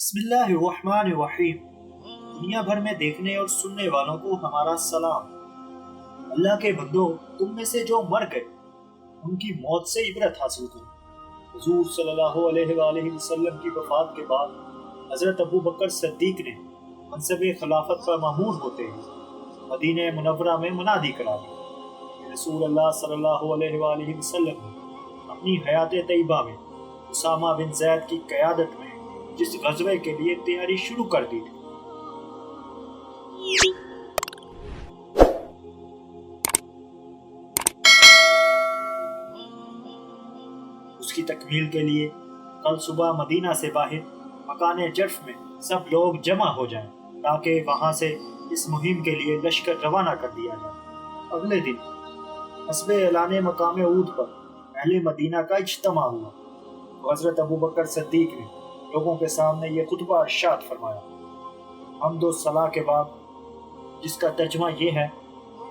بسم اللہ الرحمن الرحیم۔ دنیا بھر میں دیکھنے اور سننے والوں کو ہمارا سلام۔ اللہ کے بندو، تم میں سے جو مر گئے ان کی موت سے عبرت حاصل کرو۔ حضور صلی اللہ علیہ وآلہ وسلم کی وفات کے بعد حضرت ابو بکر صدیق نے منصب خلافت پر مامور ہوتے ہیں مدینہ منورہ میں منادی کرا دی۔ رسول اللہ صلی اللہ علیہ وآلہ وسلم نے اپنی حیات طیبہ میں اسامہ بن زید کی قیادت میں جس غزوے کے لیے تیاری شروع کر دی تھی، اس کی تکمیل کے لیے کل صبح مدینہ سے باہر مکان جرف میں سب لوگ جمع ہو جائیں تاکہ وہاں سے اس مہم کے لیے لشکر روانہ کر دیا جائے۔ اگلے دن حسب اعلان مقام عود پر اہل مدینہ کا اجتماع ہوا تو حضرت ابو بکر صدیق نے لوگوں کے سامنے یہ خطبہ ارشاد فرمایا، حمد و ثنا کے بعد، جس کا ترجمہ یہ ہے: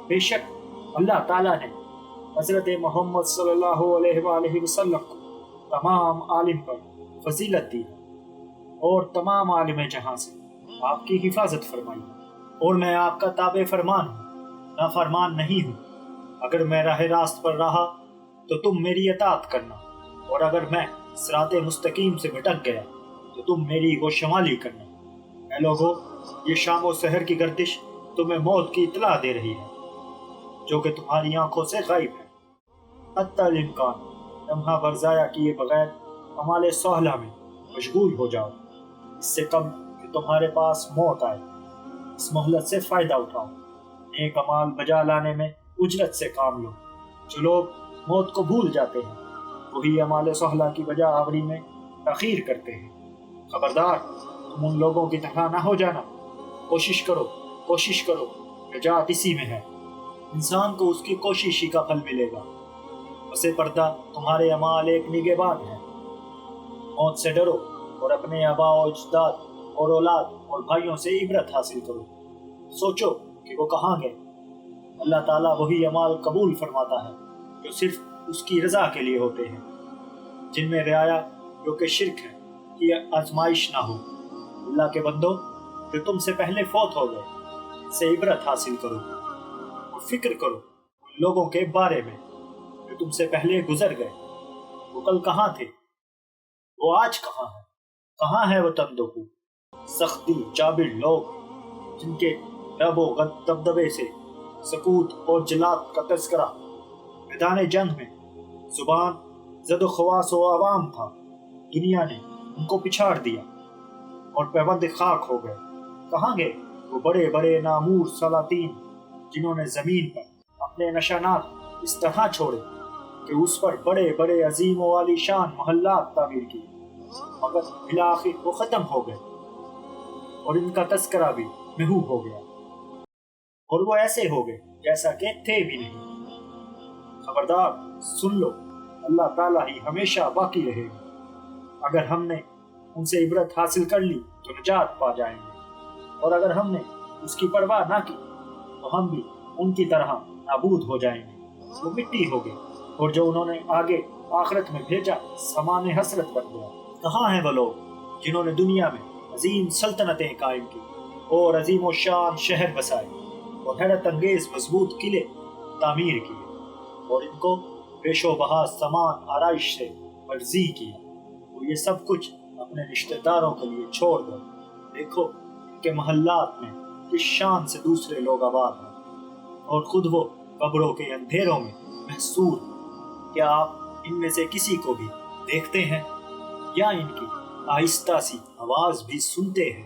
بے شک اللہ تعالیٰ نے حضرت محمد صلی اللہ علیہ وآلہ وسلم کو تمام عالم پر فضیلت دی اور تمام عالم جہاں سے آپ کی حفاظت فرمائی، اور میں آپ کا تابع فرمان ہوں، نافرمان نہیں ہوں۔ اگر میں راہ راست پر رہا تو تم میری اطاعت کرنا، اور اگر میں صراط مستقیم سے بھٹک گیا تو تم میری گوشمالی کرنا۔ اے لوگو، یہ شام و سحر کی گردش تمہیں موت کی اطلاع دے رہی ہے جو کہ تمہاری آنکھوں سے غائب ہے۔ حتی الامکان لمحہ بر ضائع کیے بغیر اعمال صالحہ میں مشغول ہو جاؤ، اس سے کم کہ تمہارے پاس موت آئے۔ اس مہلت سے فائدہ اٹھاؤ، نیک اعمال بجا لانے میں اجرت سے کام لو۔ جو لوگ موت کو بھول جاتے ہیں وہی اعمال صالحہ کی بجا آوری میں تاخیر کرتے ہیں۔ خبردار، تم ان لوگوں کی طرح نہ ہو جانا۔ کوشش کرو، نجات اسی میں ہے۔ انسان کو اس کی کوشش ہی کا پھل ملے گا۔ اسے پردہ تمہارے اعمال ایک نگہبان ہے۔ موت سے ڈرو اور اپنے آباء و اجداد اور اولاد اور بھائیوں سے عبرت حاصل کرو۔ سوچو کہ وہ کہاں گئے۔ اللہ تعالیٰ وہی اعمال قبول فرماتا ہے جو صرف اس کی رضا کے لیے ہوتے ہیں، جن میں رعایا جو کہ شرک ہے کی آزمائش نہ ہو۔ اللہ کے بندو، جو تم سے پہلے فوت ہو گئے ان سے عبرت حاصل کرو اور فکر کرو ان لوگوں کے بارے میں جو تم سے پہلے گزر گئے۔ وہ کل کہاں تھے، وہ آج کہاں ہے وہ تندوکو سختی جابر لوگ جن کے رب و دبدبے سے سکوت اور جلات کا تذکرہ میدان جنگ میں زبان زد و خواص و عوام تھا۔ دنیا نے ان کو پچھاڑ دیا اور پیوند خاک ہو گئے۔ کہاں گئے وہ بڑے بڑے نامور سلاطین جنہوں نے زمین پر اپنے نشانات اس طرح چھوڑے کہ اس پر بڑے بڑے عظیم و عالی شان محلات تعمیر کیے، مگر بالآخر وہ ختم ہو گئے اور ان کا تذکرہ بھی محو ہو گیا، اور وہ ایسے ہو گئے جیسا کہ تھے بھی نہیں۔ خبردار، سن لو، اللہ تعالیٰ ہی ہمیشہ باقی رہے گا۔ اگر ہم نے ان سے عبرت حاصل کر لی تو نجات پا جائیں گے، اور اگر ہم نے اس کی پرواہ نہ کی تو ہم بھی ان کی طرح نابود ہو جائیں گے۔ وہ مٹی ہو گئے، اور جو انہوں نے آگے آخرت میں بھیجا سامان حسرت بن گیا۔ کہاں ہیں وہ لوگ جنہوں نے دنیا میں عظیم سلطنتیں قائم کی اور عظیم و شان شہر بسائے اور حیرت انگیز مضبوط قلعے تعمیر کیے اور ان کو پیش و بہا سامان آرائش سے مرضی کیا؟ وہ یہ سب کچھ اپنے رشتہ داروں کے لیے چھوڑ دو۔ دیکھو ان کے محلات میں کس شان سے دوسرے لوگ آباد ہیں، اور خود وہ قبروں کے اندھیروں میں محصور ہیں۔ کیا آپ ان میں سے کسی کو بھی دیکھتے ہیں یا ان کی آہستہ سی آواز بھی سنتے ہیں؟